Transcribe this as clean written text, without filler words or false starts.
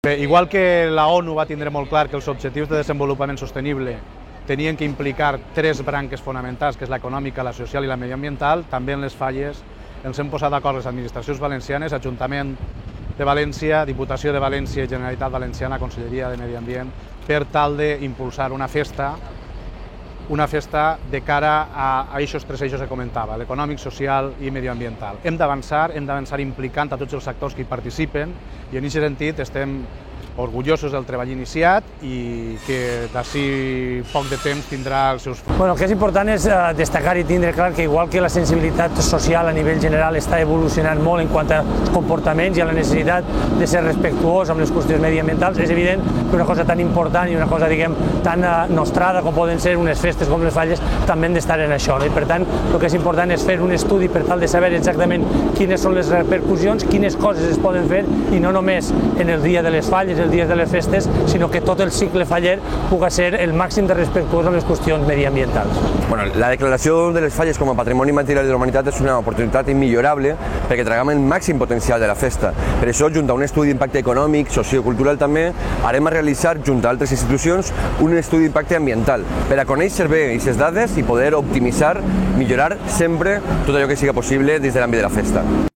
Bé, igual que la ONU va tindre molt clar que els objectius de desenvolupament sostenible tenien que implicar tres branques fonamentals, que és l'econòmica, la social i la mediambiental, també en les falles ens hem posat d'acord les administracions valencianes, Ajuntament de València, Diputació de València i Generalitat Valenciana, Conselleria de Medi Ambient, per tal d'impulsar una festa de cara a aquests tres eixos que comentava, l'econòmic, social i medioambiental. Hem d'avançar implicant a tots els actors que hi participen i en aquest sentit estem orgullosos del treball iniciat i que d'ací poc de temps tindrà els seus fruits. El que és important és destacar i tindre clar que igual que la sensibilitat social a nivell general està evolucionant molt en quant a comportaments i a la necessitat de ser respectuós amb les qüestions mediambientals, és evident que una cosa tan important i una cosa, diguem, tan nostrada com poden ser unes festes com les falles també han d'estar en això. I per tant, el que és important és fer un estudi per tal de saber exactament quines són les repercussions, quines coses es poden fer i no només en el dia de les falles, els dies de les festes, sinó que tot el cicle faller pugui ser el màxim de respectuós amb les qüestions mediambientals. La declaració de les falles com a patrimoni material de la humanitat és una oportunitat immillorable perquè traguem el màxim potencial de la festa. Per això, junt a un estudi d'impacte econòmic, sociocultural també, harem a realitzar, junt a altres institucions, un estudi d'impacte ambiental per a conèixer bé aquestes dades i poder optimitzar, millorar sempre tot allò que siga possible des de l'àmbit de la festa.